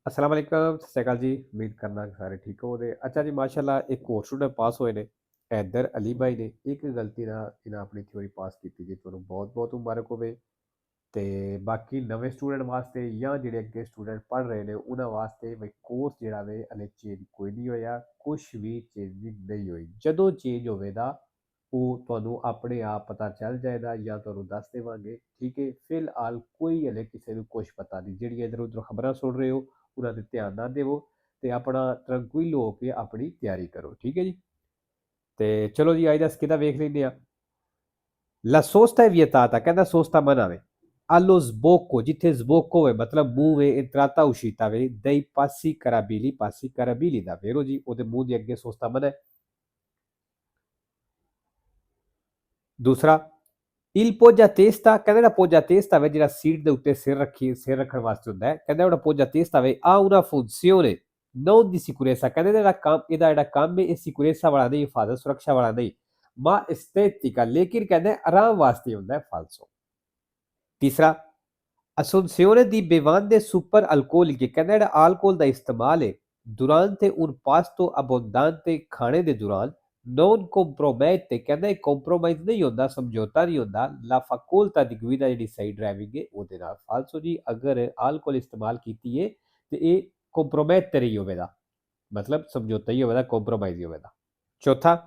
अस्सलाम वालेकुम, सत श्री अकाल जी। उम्मीद करना कि ਸਾਰੇ ਠੀਕ ਹੋ। ਤੇ ਅੱਛਾ ਜੀ, ਮਾਸ਼ਾਅੱਲਾ ਇੱਕ ਹੋਰ ਸਟੂਡੈਂਟ ਪਾਸ ਹੋਏ ਨੇ, ਹੈਦਰ ਅਲੀ ਭਾਈ ਨੇ। ਇੱਕ ਗਲਤੀ ਨਾਲ ਇਹਨਾਂ ਆਪਣੀ ਥਿਊਰੀ ਪਾਸ ਕੀਤੀ ਜੀ, ਤੁਹਾਨੂੰ ਬਹੁਤ ਬਹੁਤ ਮੁਬਾਰਕ ਹੋਵੇ। ਤੇ ਬਾਕੀ ਨਵੇਂ ਸਟੂਡੈਂਟ ਵਾਸਤੇ ਜਾਂ ਜਿਹੜੇ ਅੱਗੇ ਸਟੂਡੈਂਟ ਪੜ੍ਹ ਰਹੇ ਨੇ ਉਹਨਾਂ ਵਾਸਤੇ ਬਈ ਕੋਰਸ ਜਿਹੜਾ ਵੇ ਹਲੇ ਚੇਂਜ ਕੋਈ ਨਹੀਂ ਹੋਇਆ, ਕੁਛ ਵੀ ਚੇਂਜਿੰਗ ਨਹੀਂ ਹੋਈ। ਜਦੋਂ ਚੇਂਜ ਹੋਵੇਗਾ ਉਹ ਤੁਹਾਨੂੰ ਆਪਣੇ ਆਪ ਪਤਾ ਚੱਲ ਜਾਏਗਾ ਜਾਂ ਤੁਹਾਨੂੰ ਦੱਸ ਦੇਵਾਂਗੇ, ਠੀਕ ਹੈ। ਫਿਲਹਾਲ ਕੋਈ ਹਲੇ ਕਿਸੇ ਨੂੰ ਕੁਛ ਪਤਾ ਨਹੀਂ। ਜਿਹੜੀਆਂ ਇੱਧਰ ਉੱਧਰ ਖਬਰਾਂ ਸੁਣ ਰਹੇ ਹੋ ਉਹਨਾਂ 'ਤੇ ਧਿਆਨ ਨਾ ਦੇਵੋ ਤੇ ਆਪਣਾ ਟਰੰਕੁਇਲ ਹੋ ਕੇ ਆਪਣੀ ਤਿਆਰੀ ਕਰੋ, ਠੀਕ ਹੈ ਜੀ। ਤੇ ਚਲੋ ਜੀ, ਅੱਜ ਦਾ ਸਿੱਕੇ ਵੇਖ ਲੈਂਦੇ ਆ। ਲਾ ਸੋਸਤਾ ਵਿetaਤਾ, ਕਹਿੰਦਾ ਸੋਸਤਾ ਮਨਾ ਵੇ। Allo sbocco, ਜਿੱਥੇ sbocco ਹੋਵੇ ਮਤਲਬ ਮੂੰਹ ਵੇ, entrata uscita ਵੇ, dei passi carabili ਦਾ ਵੇਰੋ ਜੀ, ਉਹਦੇ ਮੂੰਹ ਦੇ ਅੱਗੇ ਸੋਸਤਾ ਮਨਾ ਹੈ। ਦੂਸਰਾ il poggiatesta, ਕਹਿੰਦਾ ਜਿਹੜਾ poggiatesta ਵੇ, ਜਿਹੜਾ ਸੀਟ ਦੇ ਉੱਤੇ ਸਿਰ ਰੱਖਣ ਵਾਸਤੇ ਹੁੰਦਾ ਹੈ, ਕਹਿੰਦਾ ਜਿਹੜਾ poggiatesta ਵੇ ha una funzione non di sicurezza, ਕਹਿੰਦੇ ਇਹਦਾ ਜਿਹੜਾ ਕੰਮ ਹੈ ਇਹ ਸਿਕਿਉਰੇਸਾ ਵਾਲਾ ਨਹੀਂ, ਹਿਫਾਜ਼ਤ ਸੁਰੱਖਿਆ ਵਾਲਾ ਨਹੀਂ, ma estetica, ਲੇਕਿਨ ਕਹਿੰਦਾ ਆਰਾਮ ਵਾਸਤੇ ਹੁੰਦਾ ਹੈ, ਫਾਲਸੋ। ਤੀਸਰਾ assunzione di bevande super alcoliche, ਕਹਿੰਦਾ ਜਿਹੜਾ ਆਲਕੋਹਲ ਦਾ ਇਸਤੇਮਾਲ ਹੈ durante un pasto abbondante, ਖਾਣੇ ਦੇ ਦੌਰਾਨ non compromette, ਕਹਿੰਦਾ ਇਹ ਕੰਪਰੋਮਾਈਜ਼ ਨਹੀਂ ਹੁੰਦਾ, ਸਮਝੌਤਾ ਨਹੀਂ ਹੁੰਦਾ la facoltà di guida, ਜਿਹੜੀ ਸਹੀ ਡਰਾਈਵਿੰਗ ਹੈ ਉਹਦੇ ਨਾਲ। ਫਾਲਸੋ ਜੀ, ਅਗਰ ਆਲਕੋਹਲ ਇਸਤੇਮਾਲ ਕੀਤੀ ਹੈ ਤੇ ਇਹ ਕੰਪਰੋਮੈਟਰ ਹੀ ਹੋਵੇਗਾ, ਮਤਲਬ ਸਮਝੌਤਾ ਹੀ ਹੋਵੇਗਾ, ਕੰਪਰੋਮਾਈਜ਼ ਹੀ ਹੋਵੇਗਾ। ਚੌਥਾ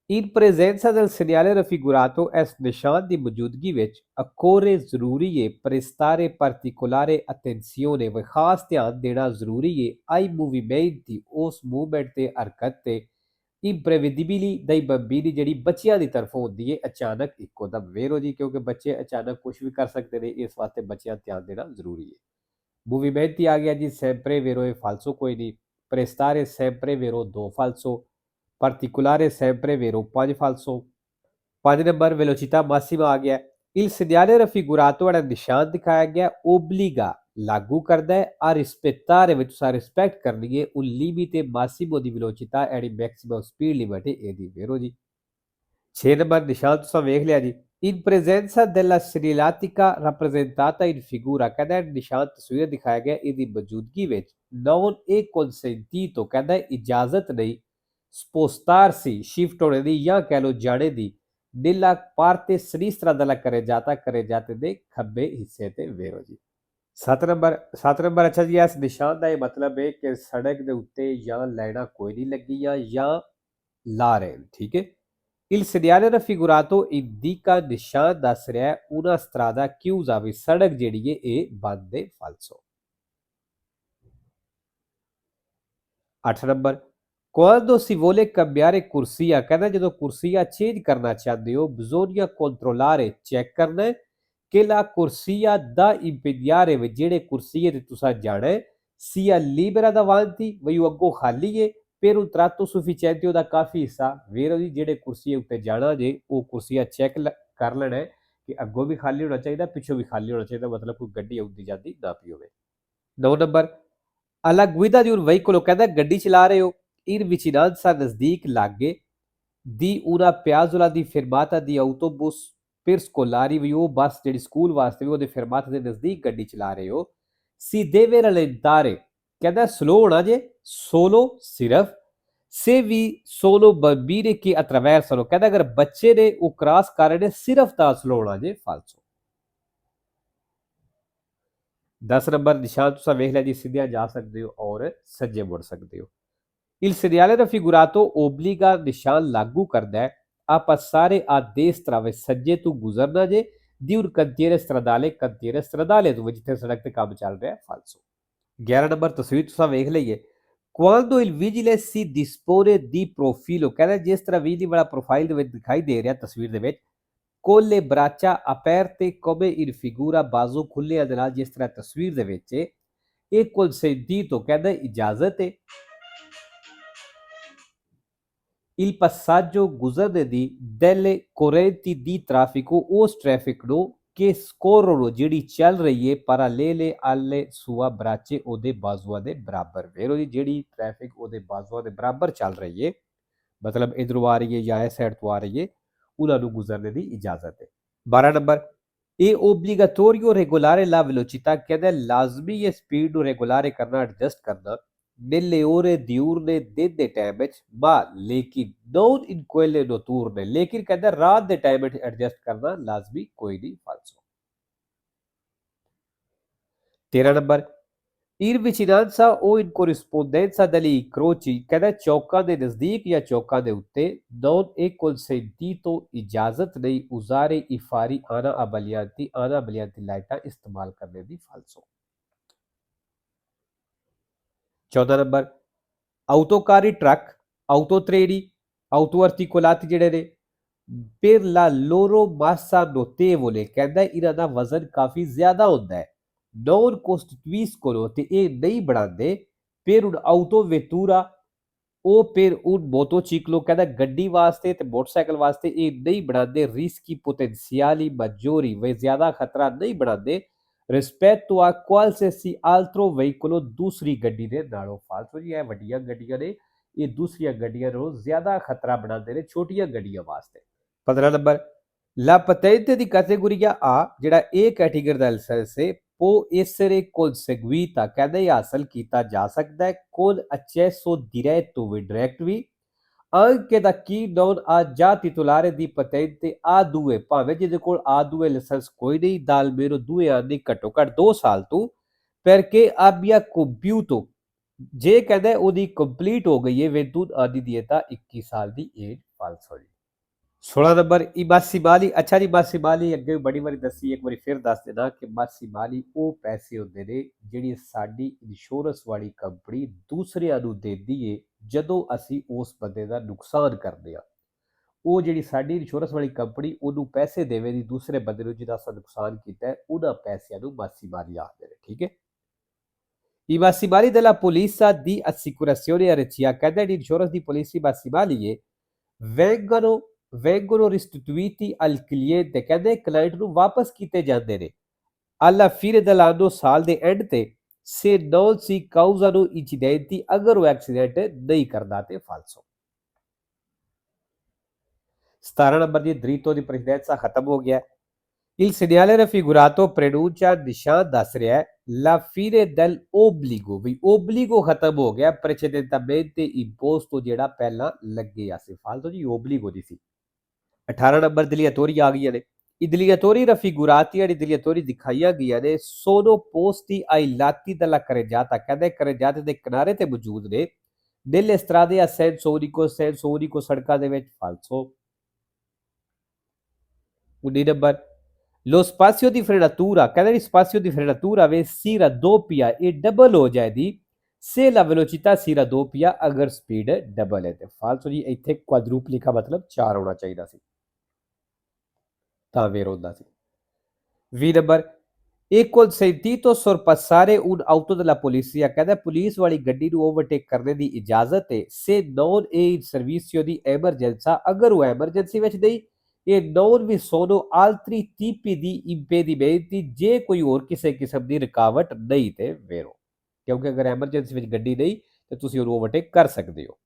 in presenza del segnale raffigurato, ਇਸ ਨਿਸ਼ਾਨ ਦੀ ਮੌਜੂਦਗੀ ਵਿੱਚ occorre ਜ਼ਰੂਰੀ ਹੈ prestare particolare attenzione, ਵੀ ਖਾਸ ਧਿਆਨ ਦੇਣਾ ਜ਼ਰੂਰੀ ਹੈ ai movimenti, ਉਸ ਮੂਵਮੈਂਟ ਤੇ ਹਰਕਤ ਤੇ imprevedibili dei bambini, ਜਿਹੜੀ ਬੱਚਿਆਂ ਦੀ ਤਰਫੋਂ ਹੁੰਦੀ ਹੈ ਅਚਾਨਕ ਇੱਕੋ ਦਮ ਵੇਰੋ ਜੀ, ਕਿਉਂਕਿ ਬੱਚੇ ਅਚਾਨਕ ਕੁਝ ਵੀ ਕਰ ਸਕਦੇ ਨੇ, ਇਸ ਵਾਸਤੇ ਬੱਚਿਆਂ ਧਿਆਨ ਦੇਣਾ ਜ਼ਰੂਰੀ ਹੈ। ਮੂਵੀਮੈਂਟ ਆ ਗਿਆ ਜੀ, sempre vero e falso ਕੋਈ ਨਹੀਂ, prestare sempre vero 2 falso, particolare sempre vero 5 falso। 5 number velocità massima ਆ ਗਿਆ। il segnale raffigurato, ਜਿਹੜਾ ਨਿਸ਼ਾਨ ਦਿਖਾਇਆ ਗਿਆ obbliga, ਲਾਗੂ ਕਰਦਾ ਹੈ a rispettare, ਵਿੱਚ ਤੁਸੀਂ ਰਿਸਪੈਕਟ ਕਰਨੀ ਹੈ un limite massimo di velocità, ਜਿਹੜੀ ਮੈਕਸਿਮਮ ਸਪੀਡ ਲਿਮਟ ਹੈ ਇਹਦੀ ਵੇਰੋ ਜੀ। 6 ਨੰਬਰ ਨਿਸ਼ਾਨ ਤੁਸੀਂ ਵੇਖ ਲਿਆ ਜੀ। in presenza della seriatica rappresentata in figura, ਕਹਿੰਦਾ ਨਿਸ਼ਾਨ ਤਸਵੀਰ ਦਿਖਾਇਆ ਗਿਆ ਇਹਦੀ ਮੌਜੂਦਗੀ ਵਿੱਚ non è consentito, ਕਹਿੰਦਾ ਇਜਾਜ਼ਤ ਨਹੀਂ spostarsi, ਸ਼ਿਫਟ ਹੋਣੇ ਦੀ ਜਾਂ ਕਹਿ ਲਓ ਜਾਣੇ ਦੀ nella parte sinistra della carreggiata ਦੇ ਖੱਬੇ ਹਿੱਸੇ ਤੇ ਵੇਰੋ ਜੀ। 7 ਨੰਬਰ ਅੱਛਾ ਜੀ, ਇਸ ਨਿਸ਼ਾਨ ਦਾ ਇਹ ਮਤਲਬ ਹੈ ਕਿ ਸੜਕ ਦੇ ਉੱਤੇ ਜਾਂ ਲਾਈਨਾਂ ਕੋਈ ਨਹੀਂ ਲੱਗੀਆਂ ਜਾਂ ਲਾ ਰਹੇ, ਠੀਕ ਹੈ। il segnale raffigurato indica, ਨਿਸ਼ਾਨ ਦੱਸ ਰਿਹਾ ਹੈ una strada chiusa, ਵੀ ਸੜਕ ਜਿਹੜੀ ਹੈ ਇਹ ਬੰਦ ਹੈ, ਫਾਲਸੋ। 8 number quando si vuole cambiare corsia, ਕਹਿੰਦਾ ਜਦੋਂ ਕੁਰਸੀਆ ਚੇਂਜ ਕਰਨਾ ਚਾਹੁੰਦੇ ਹੋ bisogna controllare, ਚੈੱਕ ਕਰਨਾ ਹੈ ਕਿ la corsia da impegnare, ਵੀ ਜਿਹੜੇ ਕੁਰਸੀਏ ਤੇ ਤੁਸੀਂ ਜਾਣਾ ਹੈ sia libera davanti, ਵੀ ਉਹ ਅੱਗੋਂ ਖਾਲੀ ਹੈ per un tratto sufficiente, ਉਹਦਾ ਕਾਫੀ ਹਿੱਸਾ ਵੇਰੋ ਜੀ। ਜਿਹੜੇ ਕੁਰਸੀਏ ਉੱਤੇ ਜਾਣਾ ਜੇ ਉਹ ਕੁਰਸੀਆ ਚੈੱਕ ਕਰ ਲੈਣਾ ਹੈ ਕਿ ਅੱਗੋਂ ਵੀ ਖਾਲੀ ਹੋਣਾ ਚਾਹੀਦਾ, ਪਿੱਛੋਂ ਵੀ ਖਾਲੀ ਹੋਣਾ ਚਾਹੀਦਾ, ਮਤਲਬ ਕੋਈ ਗੱਡੀ ਆਉਂਦੀ ਜਾਂਦੀ ਨਾ ਪਈ ਹੋਵੇ। 9 number alla guida di un veicolo, ਕਹਿੰਦਾ ਗੱਡੀ ਚਲਾ ਰਹੇ ਹੋ in vicinanza, ਨਜ਼ਦੀਕ ਲਾਗੇ di una piazzola di fermata di autobus per scolari, ਵੀ ਉਹ ਬੱਸ ਜਿਹੜੀ ਸਕੂਲ ਵਾਸਤੇ ਵੀ ਉਹਦੇ fermata ਦੇ ਨਜ਼ਦੀਕ ਗੱਡੀ ਚਲਾ ਰਹੇ ਹੋ si deve rallentare, ਕਹਿੰਦਾ ਸਲੋ ਹੋਣਾ ਜੇ solo ਸਿਰਫ se vi sono bambini che attraversano, ਕਹਿੰਦਾ ਅਗਰ ਬੱਚੇ ਨੇ ਉਹ ਕ੍ਰਾਸ ਕਰ ਰਹੇ ਨੇ ਸਿਰਫ ਤਾਂ ਸਲੋ ਹੋਣਾ ਜੇ, ਫਾਲਸੋ। 10 ਨੰਬਰ ਨਿਸ਼ਾਨ ਤੁਸੀਂ ਵੇਖ ਲਿਆ ਜੀ, ਸਿੱਧਿਆਂ ਜਾ ਸਕਦੇ ਹੋ ਔਰ ਸੱਜੇ ਮੁੜ ਸਕਦੇ ਹੋ। il segnale raffigurato obbliga, ਨਿਸ਼ਾਨ ਲਾਗੂ ਕਰਦਾ ਹੈ a passare a destra, ਵੇ ਸੱਜੇ ਤੋਂ ਗੁਜ਼ਰਨਾ ਜੇ di un cantiere stradale, cantiere stradale ਤੋਂ, ਜਿੱਥੇ ਸੜਕ ਤੇ ਕੰਮ ਚੱਲ ਰਿਹਾ, ਫਾਲਸੋ। 11 ਨੰਬਰ ਤਸਵੀਰ ਤੁਸੀਂ ਵੇਖ ਲਈਏ quando il vigile si dispone di profilo, ਕਹਿੰਦਾ ਜਿਸ ਤਰ੍ਹਾਂ ਬਿਜਲੀ ਵਾਲਾ ਪ੍ਰੋਫਾਈਲ ਦੇ ਵਿੱਚ ਦਿਖਾਈ ਦੇ ਰਿਹਾ ਤਸਵੀਰ ਦੇ ਵਿੱਚ con le braccia aperte come in figura, ਬਾਜ਼ੂ ਖੁੱਲੇ ਦੇ ਨਾਲ ਜਿਸ ਤਰ੍ਹਾਂ ਤਸਵੀਰ ਦੇ ਵਿੱਚ ਇਹ consentito, ਕਹਿੰਦਾ ਇਜਾਜ਼ਤ ਹੈ il passaggio, ਗੁਜ਼ਰਨੇ ਦੀ delle correnti di traffico, ਉਸ ਟ੍ਰੈਫਿਕ ਨੂੰ che scorrono, ਜਿਹੜੀ ਚੱਲ ਰਹੀ ਹੈ parallele alle sue braccia, ਉਹਦੇ ਬਾਜ਼ੂਆਂ ਦੇ ਬਰਾਬਰ ਵੇਰੋ ਜੀ। ਜਿਹੜੀ ਟ੍ਰੈਫਿਕ ਉਹਦੇ ਬਾਜ਼ੂਆਂ ਦੇ ਬਰਾਬਰ ਚੱਲ ਰਹੀ ਹੈ, ਮਤਲਬ ਇਧਰੋਂ ਆ ਰਹੀ ਹੈ ਜਾਂ ਇਸ ਸਾਈਡ ਤੋਂ ਆ ਰਹੀ ਹੈ, ਉਹਨਾਂ ਨੂੰ ਗੁਜ਼ਰਨੇ ਦੀ ਇਜਾਜ਼ਤ ਹੈ। 12 number E obbligatorio regolare la velocità, ਕਹਿੰਦਾ ਲਾਜ਼ਮੀ ਇਹ ਸਪੀਡ ਨੂੰ ਰੈਗੂਲਾਰੇ ਕਰਨਾ, ਐਡਜਸਟ ਕਰਨਾ nelle ore diurne ਦੇ ਟਾਈਮ ਵਿੱਚ, ma ਲੇਕਿਨ non in quelle notturne, ਲੇਕਿਨ ਕਹਿੰਦਾ ਰਾਤ ਦੇ ਟਾਈਮ ਵਿੱਚ ਐਡਜਸਟ ਕਰਨਾ ਲਾਜ਼ਮੀ ਕੋਈ ਨਹੀਂ, ਫਾਲਸੋ। 13 number in vicinanza o in corrispondenza degli incroci, ਕਹਿੰਦਾ ਚੌਕਾਂ ਦੇ ਨਜ਼ਦੀਕ ਜਾਂ ਚੌਕਾਂ ਦੇ ਉੱਤੇ non è consentito, ਇਜਾਜ਼ਤ ਨਹੀਂ usare i fari ana abbaglianti ਲਾਈਟਾਂ ਇਸਤੇਮਾਲ ਕਰਨੇ ਦੀ, ਫਾਲਸੋ। 14 number autocarri truck, autotreni, autoarticolati ਜਿਹੜੇ ਨੇ per la loro massa notevole, ਕਹਿੰਦਾ ਇਹਨਾਂ ਦਾ ਵਜ਼ਨ ਕਾਫੀ ਜ਼ਿਆਦਾ ਹੁੰਦਾ ਹੈ, non costituiscono, ਤੇ ਇਹ ਨਹੀਂ ਬਣਾਉਂਦੇ per un autovettura o per un motociclo, ਕਹਿੰਦਾ ਗੱਡੀ ਵਾਸਤੇ ਤੇ ਮੋਟਰਸਾਈਕਲ ਵਾਸਤੇ ਇਹ ਨਹੀਂ ਬਣਾਉਂਦੇ rischi potenziali maggiori, ਵੇ ਜ਼ਿਆਦਾ ਖਤਰਾ ਨਹੀਂ ਬਣਾਉਂਦੇ rispetto a qualsiasi altro veicolo, ਦੂਸਰੀ ਗੱਡੀ ਦੇ ਨਾਲੋਂ, ਫਾਲਤੂ ਜੀ ਇਹ ਵੱਡੀਆਂ ਗੱਡੀਆਂ ਨੇ, ਇਹ ਦੂਸਰੀਆਂ ਗੱਡੀਆਂ ਨਾਲੋਂ ਜ਼ਿਆਦਾ ਖਤਰਾ ਬਣਾਉਂਦੇ ਨੇ ਛੋਟੀਆਂ ਗੱਡੀਆਂ ਵਾਸਤੇ। 15 number la patente di categoria A, ਜਿਹੜਾ A ਕੈਟੇਗਰੀ ਦਾ ਲਾਇਸੈਂਸ ਹੈ, può essere conseguita, ਕਹਿੰਦਾ ਇਹ ਹਾਸਲ ਕੀਤਾ ਜਾ ਸਕਦਾ ਹੈ con accesso diretto ਵੀ direct ਵੀ, anche da chi non ha già titolare di patente A2, ਭਾਵੇਂ ਜਿਹਦੇ ਕੋਲ A2 ਲਾਇਸੈਂਸ ਕੋਈ ਨਹੀਂ, da almeno 2 anni, ਘੱਟੋ ਘੱਟ 2 ਸਾਲ ਤੋਂ, perché abbia compiuto, ਜੇ ਕਹਿੰਦਾ ਉਹਦੀ ਕੰਪਲੀਟ ਹੋ ਗਈ ਹੈ 21 anni ਦੀ età, 21 ਸਾਲ ਦੀ ਏਜ, ਫਾਲਸੋ ਜੀ। 16 ਨੰਬਰ i massimali, ਅੱਛਾ ਜੀ ਮਾਸੀਮਾਲੀ ਅੱਗੇ ਬੜੀ ਵਾਰੀ ਦੱਸੀ, ਇੱਕ ਵਾਰੀ ਫਿਰ ਦੱਸ ਦੇਣਾ ਕਿ ਮਾਸੀਮਾਲੀ ਉਹ ਪੈਸੇ ਹੁੰਦੇ ਨੇ ਜਿਹੜੀ ਸਾਡੀ ਇੰਸ਼ੋਰੈਂਸ ਵਾਲੀ ਕੰਪਨੀ ਦੂਸਰਿਆਂ ਨੂੰ ਦਿੰਦੀ ਏ ਜਦੋਂ ਅਸੀਂ ਉਸ ਬੰਦੇ ਦਾ ਨੁਕਸਾਨ ਕਰਦੇ ਹਾਂ। ਉਹ ਜਿਹੜੀ ਸਾਡੀ ਇੰਸ਼ੋਰੈਂਸ ਵਾਲੀ ਕੰਪਨੀ ਉਹਨੂੰ ਪੈਸੇ ਦੇਵੇਗੀ ਦੂਸਰੇ ਬੰਦੇ ਨੂੰ ਜਿਹਦਾ ਅਸਾਂ ਨੁਕਸਾਨ ਕੀਤਾ ਹੈ, ਉਹਨਾਂ ਪੈਸਿਆਂ ਨੂੰ ਮਾਸੀਮਾਲੀ ਆਖਦੇ ਨੇ, ਠੀਕ ਹੈ। I massimali della polizia di assicurazione RCA, ਕਹਿੰਦਾ ਜਿਹੜੀ ਇੰਸ਼ੋਰੈਂਸ ਦੀ ਪਾਲਿਸੀ ਮਾਸੀਮਾਲੀ ਏ, vengono restituiti al cliente, ਕਹਿੰਦੇ ਕਲਾਇੰਟ ਨੂੰ ਵਾਪਸ ਕੀਤੇ ਜਾਂਦੇ ਨੇ alla fine dell'anno, ਸਾਲ ਦੇ ਐਂਡ ਤੇ, se non si causano incidenti, ਅਗਰ ਉਹ ਐਕਸੀਡੈਂਟ ਨਹੀਂ ਕਰਦਾ ਤੇ, ਫਾਲਸੋ। 17 ਨੰਬਰ ਦੀ dritto di precedenza ਖਤਮ ਹੋ ਗਿਆ। Il segnale raffigurato preannuncia, ਨਿਸ਼ਾਨ ਦੱਸ ਰਿਹਾ ਹੈ la fine dell'obbligo, ਵੀ obbligo ਖਤਮ ਹੋ ਗਿਆ precedentemente imposto, ਜਿਹੜਾ ਪਹਿਲਾਂ ਲੱਗਿਆ ਸੀ, ਫਾਲਤੂ ਜੀ obbligo ਦੀ ਸੀ। 18 ਨੰਬਰ delegatori ਆ ਗਈਆਂ ਨੇ। I delegatori raffigurati, ਜਿਹੜੀ delegatori ਦਿਖਾਈਆਂ ਗਈਆਂ ਨੇ, sono posti ai lati della carreggiata, ਕਹਿੰਦੇ carreggiate ਦੇ ਕਿਨਾਰੇ ਤੇ ਮੌਜੂਦ ਨੇ, nelle strade a senso unico, ਸੜਕਾਂ ਦੇ ਵਿੱਚ, ਫਾਲਸੋ। 19 number lo spazio di frenatura, ਕਹਿੰਦੇ ਵੀ spazio di frenatura ਵੇ si raddoppia, ਇਹ ਡਬਲ ਹੋ ਜਾਏਗੀ se la velocità si raddoppia, ਅਗਰ ਸਪੀਡ ਡਬਲ ਹੈ ਤੇ, ਫਾਲਤੂ ਜੀ ਇੱਥੇ ਕੁਆਡਰੂਪਲਿਕਾ ਮਤਲਬ 4 ਹੋਣਾ ਚਾਹੀਦਾ ਸੀ, ਤਾਂ ਵੇਰ ਹੁੰਦਾ ਸੀ। 20 number e consentito sorpassare un auto della polizia, ਕਹਿੰਦਾ ਪੁਲਿਸ ਵਾਲੀ ਗੱਡੀ ਨੂੰ ਓਵਰਟੇਕ ਕਰਨ ਦੀ ਇਜਾਜ਼ਤ ਹੈ se non è in servizio di emergenza, ਅਗਰ ਉਹ ਐਮਰਜੈਂਸੀ ਵਿੱਚ ਨਹੀਂ, ਇਹ non vi sono altri tipi di impedimenti, ਜੇ ਕੋਈ ਹੋਰ ਕਿਸੇ ਕਿਸਮ ਦੀ ਰੁਕਾਵਟ ਨਹੀਂ ਤੇ ਵੇਰੋ, ਕਿਉਂਕਿ ਅਗਰ ਐਮਰਜੈਂਸੀ ਵਿੱਚ ਗੱਡੀ ਨਹੀਂ ਤੇ ਤੁਸੀਂ ਉਹਨੂੰ ਓਵਰਟੇਕ ਕਰ ਸਕਦੇ ਹੋ।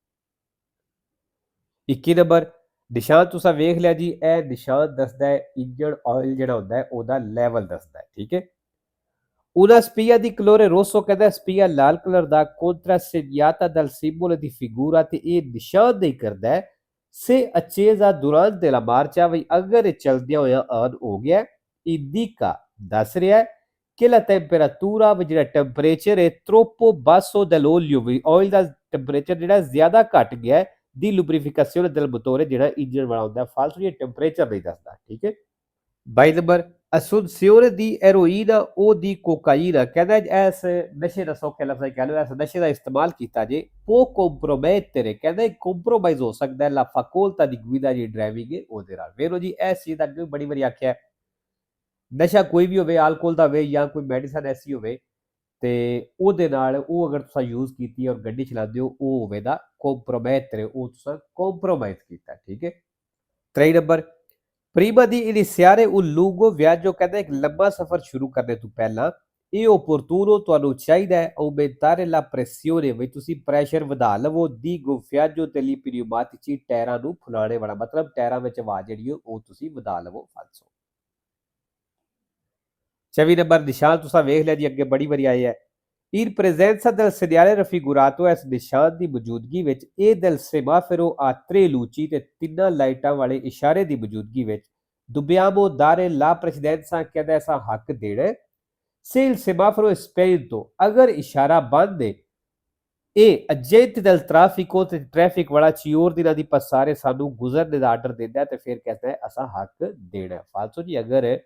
21 ਨੰਬਰ ਨਿਸ਼ਾਨ ਤੁਸੀਂ ਵੇਖ ਲਿਆ ਜੀ, ਇਹ ਨਿਸ਼ਾਨ ਦੱਸਦਾ ਹੈ ਇੰਜਨ ਆਇਲ ਜਿਹੜਾ ਹੁੰਦਾ ਹੈ ਉਹਦਾ ਲੈਵਲ ਦੱਸਦਾ ਹੈ, ਠੀਕ ਹੈ। Una spia di colore rosso, ਕਹਿੰਦਾ spia ਲਾਲ ਕਲਰ ਦਾ, contrassegnata dal simbolo di figura, ਤੇ ਇਹ ਨਿਸ਼ਾਨ ਨਹੀਂ ਕਰਦਾ ਹੈ se accesa durante la marcia, ਵੀ ਅਗਰ ਇਹ ਚਲਦਿਆਂ ਹੋਇਆ ਆਨ ਹੋ ਗਿਆ, indica ਦੱਸ ਰਿਹਾ ਕਿ la temperatura, ਵੀ ਜਿਹੜਾ ਟੈਂਪਰੇਚਰ ਹੈ troppo basso dell'olio, ਵੀ ਆਇਲ ਦਾ ਟੈਂਪਰੇਚਰ ਜਿਹੜਾ ਜ਼ਿਆਦਾ ਘਟ ਗਿਆ ਦੀ lubrificazione del motore, ਜਿਹੜਾ ਇੰਜਨ ਵਾਲਾ ਹੁੰਦਾ, ਫਾਲਤੂ ਇਹ ਟੈਂਪਰੇਚਰ ਨਹੀਂ ਦੱਸਦਾ, ਠੀਕ ਹੈ। 22 number assunzione di eroina o di cocaina, ਕਹਿੰਦਾ ਇਸ ਨਸ਼ੇ ਦਾ ਸੌਖੇ ਲਫ਼ਜ਼ਾਂ ਕਹਿ ਲਓ, ਇਸ ਨਸ਼ੇ ਦਾ ਇਸਤੇਮਾਲ ਕੀਤਾ ਜੇ può compromettere, ਕਹਿੰਦਾ ਕੰਪਰੋਮਾਈਜ਼ ਹੋ ਸਕਦਾ ਹੈ la facoltà di guida, ਜਿਹੜੀ ਡਰਾਈਵਿੰਗ ਹੈ ਉਹਦੇ ਨਾਲ, ਵੇਖੋ ਜੀ ਇਸ ਚੀਜ਼ ਦਾ ਅੱਗੇ ਬੜੀ ਵਾਰੀ ਆਖਿਆ, ਨਸ਼ਾ ਕੋਈ ਵੀ ਹੋਵੇ, ਆਲਕੋਹਲ ਦਾ ਹੋਵੇ ਜਾਂ ਕੋਈ ਮੈਡੀਸਨ ਐਸੀ ਹੋਵੇ ਤੇ ਉਹਦੇ ਨਾਲ ਉਹ ਅਗਰ ਤੁਸੀਂ ਯੂਜ਼ ਕੀਤੀ ਔਰ ਗੱਡੀ ਚਲਾਉਂਦੇ ਹੋ, ਉਹ ਹੋਵੇਗਾ compromettere, ਉਹ ਤੁਸੀਂ ਕੰਪਰੋਮਾਈਜ਼ ਕੀਤਾ, ਠੀਕ ਹੈ। 23 number prima di iniziare un lungo viaggio, ਕਹਿੰਦਾ ਇੱਕ ਲੰਬਾ ਸਫ਼ਰ ਸ਼ੁਰੂ ਕਰਨੇ ਤੋਂ ਪਹਿਲਾਂ ਇਹ opportuno, ਤੁਹਾਨੂੰ ਚਾਹੀਦਾ ਹੈ aumentare la pressione, ਵੀ ਤੁਸੀਂ ਪ੍ਰੈਸ਼ਰ ਵਧਾ ਲਵੋ di gonfiaggio degli pneumatici, ਟਾਇਰਾਂ ਨੂੰ ਫੁਲਾਣੇ ਵਾਲਾ, ਮਤਲਬ ਟਾਇਰਾਂ ਵਿੱਚ ਆਵਾਜ਼ ਜਿਹੜੀ ਉਹ ਤੁਸੀਂ ਵਧਾ ਲਵੋ, ਫਾਲਸੋ। 24 ਨੰਬਰ ਨਿਸ਼ਾਨ ਤੁਸੀਂ ਵੇਖ ਲਿਆ ਜੀ, ਅੱਗੇ ਬੜੀ ਵਾਰੀ ਆਏ ਹੈ। In presenza del segnale raffigurato ਇਸ ਨਿਸ਼ਾਨ ਦੀ ਮੌਜੂਦਗੀ ਵਿੱਚ ਇਹ del semaforo a tre luci ਤੇ ਤਿੰਨਾਂ ਲਾਈਟਾਂ ਵਾਲੇ ਇਸ਼ਾਰੇ ਦੀ ਮੌਜੂਦਗੀ ਵਿੱਚ dobbiamo dare la precedenza ਕਹਿੰਦਾ ਐਸਾ ਹੱਕ ਦੇਣਾ se il semaforo è spento ਅਗਰ ਇਸ਼ਾਰਾ ਬੰਦ ਹੈ ਇਹ agenti del traffico ਤੇ ਟ੍ਰੈਫਿਕ ਵਾਲਾ ਚਿਓਰ ਦਿਨਾਂ ਦੀ ਪਸਾਰੇ ਸਾਨੂੰ ਗੁਜ਼ਰਨੇ ਦਾ ਆਰਡਰ ਦਿੰਦਾ ਤੇ ਫਿਰ ਕਹਿੰਦਾ ਹੈ ਅਸਾਂ ਹੱਕ ਦੇਣਾ। ਫਾਲਤੂ ਜੀ ਅਗਰ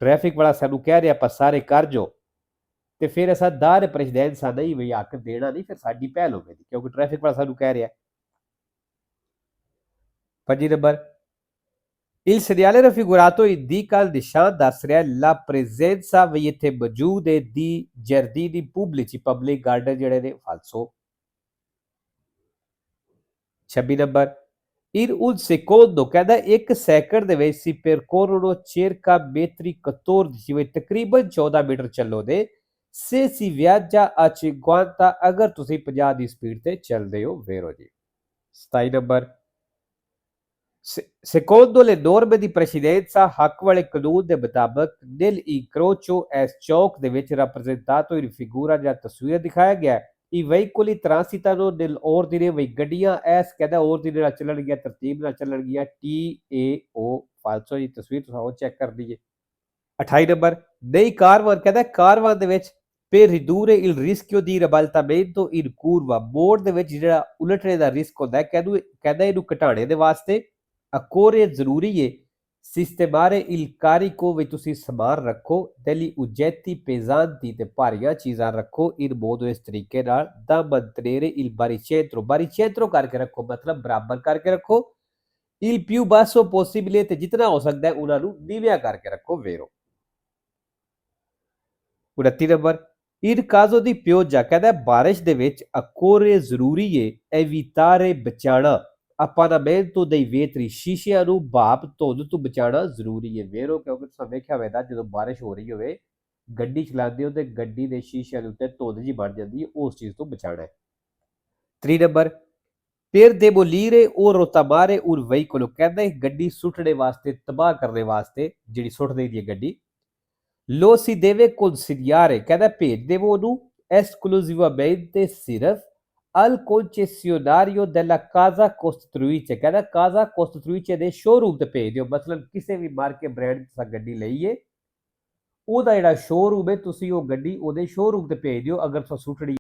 ਟ੍ਰੈਫਿਕ ਵਾਲਾ ਸਾਨੂੰ ਕਹਿ ਰਿਹਾ ਪਸਾਰੇ ਕਰ ਜੋ ਤੇ ਫਿਰ ਅਸਾਂ ਦਾਰ ਪ੍ਰੈਜ਼ੀਡੈਂਸਾ ਨਹੀਂ ਵੀ ਹੱਕ ਦੇਣਾ ਨਹੀਂ, ਫਿਰ ਸਾਡੀ ਪਹਿਲ ਹੋਵੇਗੀ ਕਿਉਂਕਿ ਟ੍ਰੈਫਿਕ ਵਾਲਾ ਸਾਨੂੰ ਕਹਿ ਰਿਹਾ। 5 number Il segnale raffigurato indica il ਨਿਸ਼ਾਨ ਦੱਸ ਰਿਹਾ la presenza ਵੀ ਇੱਥੇ ਮੌਜੂਦ ਹੈ ਦੀ giardini pubblici ਪਬਲਿਕ ਗਾਰਡਨ ਜਿਹੜੇ ਨੇ ਫਾਲਸੋ। 26 ਨੰਬਰ In un secondo ਕਹਿੰਦਾ 1 ਸੈਕਿੰਡ ਦੇ ਵਿੱਚ si percorrono circa metri 14 ਜਿਵੇਂ ਤਕਰੀਬਨ 14 ਮੀਟਰ ਚੱਲੋ ਦੇ se si viaggia a 50 ਅਗਰ ਤੁਸੀਂ 50 ਦੀ ਸਪੀਡ ਤੇ ਚੱਲਦੇ ਹੋ ਵੇਰੋ ਜੀ। 27 number Secondo le norme di precedenza ਹੱਕ ਵਾਲੇ ਕਾਨੂੰਨ ਦੇ ਮੁਤਾਬਕ nel incrocio ਇਸ ਚੌਕ ਦੇ ਵਿੱਚ rappresentato in figura ਜਾਂ ਤਸਵੀਰ ਦਿਖਾਇਆ ਗਿਆ i veicoli transitano nell'ordine ਵੀ ਗੱਡੀਆਂ ਇਸ ਕਹਿੰਦਾ ordine ਨਾਲ ਚੱਲਣਗੀਆਂ, ਤਰਤੀਬ ਨਾਲ ਚੱਲਣਗੀਆਂ TAO ਫਾਲਸੋ ਜੀ ਤਸਵੀਰ ਤੁਸੀਂ ਉਹ ਚੈੱਕ ਕਰ ਲਈਏ। 28 ਨੰਬਰ ਨਹੀਂ ਕਾਰਵਾਨ ਕਹਿੰਦਾ ਕਾਰਵਾਨ ਦੇ ਵਿੱਚ per ridurre il rischio di ribaltamento in curva ਮੋੜ ਦੇ ਵਿੱਚ ਜਿਹੜਾ ਉਲਟਣੇ ਦਾ ਰਿਸਕ ਹੁੰਦਾ ਕਹਿੰਦਾ ਇਹਨੂੰ ਘਟਾਣੇ ਦੇ ਵਾਸਤੇ occorre ਜ਼ਰੂਰੀ ਹੈ sistemare il carico ਵਿੱਚ ਤੁਸੀਂ ਸਮਾਨ ਰੱਖੋ degli oggetti pesanti ਤੇ ਭਾਰੀਆਂ ਚੀਜ਼ਾਂ ਰੱਖੋ in modo ਇਸ ਤਰੀਕੇ ਨਾਲ da mantenere il baricentro ਕਰਕੇ ਰੱਖੋ ਮਤਲਬ ਬਰਾਬਰ ਕਰਕੇ ਰੱਖੋ il più basso possibile ਤੇ ਜਿਤਨਾ ਹੋ ਸਕਦਾ ਹੈ ਉਹਨਾਂ ਨੂੰ ਨੀਵਿਆਂ ਕਰਕੇ ਰੱਖੋ ਵੇਰੋ। 29 number in caso di pioggia ਕਹਿੰਦਾ ਬਾਰਿਸ਼ ਦੇ ਵਿੱਚ occorre ਜ਼ਰੂਰੀ ਹੈ evitare ਬਚਾਣਾ appanamento dei vetri ਸ਼ੀਸ਼ਿਆਂ ਨੂੰ ਭਾਪ ਧੁੰਦ ਤੋਂ ਬਚਾਉਣਾ ਜ਼ਰੂਰੀ ਹੈ ਵੇਰੋ ਕਿਉਂਕਿ ਤੁਸੀਂ ਵੇਖਿਆ ਹੋਵੇਗਾ ਜਦੋਂ ਬਾਰਿਸ਼ ਹੋ ਰਹੀ ਹੋਵੇ ਗੱਡੀ ਚਲਾਉਂਦੇ ਹੋ ਤੇ ਗੱਡੀ ਦੇ ਸ਼ੀਸ਼ਿਆਂ ਦੇ ਉੱਤੇ ਧੁੰਦ ਜੀ ਬਣ ਜਾਂਦੀ ਹੈ, ਉਸ ਚੀਜ਼ ਤੋਂ ਬਚਾਉਣਾ ਹੈ। 3 number per demolire o rotamare un veicolo ਕਹਿੰਦਾ ਇਹ ਗੱਡੀ ਸੁੱਟਣੇ ਵਾਸਤੇ ਤਬਾਹ ਕਰਨੇ ਵਾਸਤੇ ਜਿਹੜੀ ਸੁੱਟ ਦੇਦੀ ਹੈ ਗੱਡੀ lo si deve consigliare ਕਹਿੰਦਾ ਭੇਜ ਦੇਵੋ ਉਹਨੂੰ esclusivamente ਸਿਰਫ al concessionario della casa costruice ਕਹਿੰਦਾ casa costruice ਦੇ ਸ਼ੋਰੂਮ ਤੇ ਭੇਜ ਦਿਓ ਮਤਲਬ ਕਿਸੇ ਵੀ ਮਾਰਕੇ ਬ੍ਰਾਂਡ ਦੀ ਗੱਡੀ ਲਈਏ ਉਹਦਾ ਜਿਹੜਾ ਸ਼ੋਰੂਮ ਹੈ ਤੁਸੀਂ ਉਹ ਗੱਡੀ ਉਹਦੇ ਸ਼ੋਰੂਮ ਤੇ ਭੇਜ ਦਿਓ ਅਗਰ ਤੁਸੀਂ ਸੁੱਟਣੀ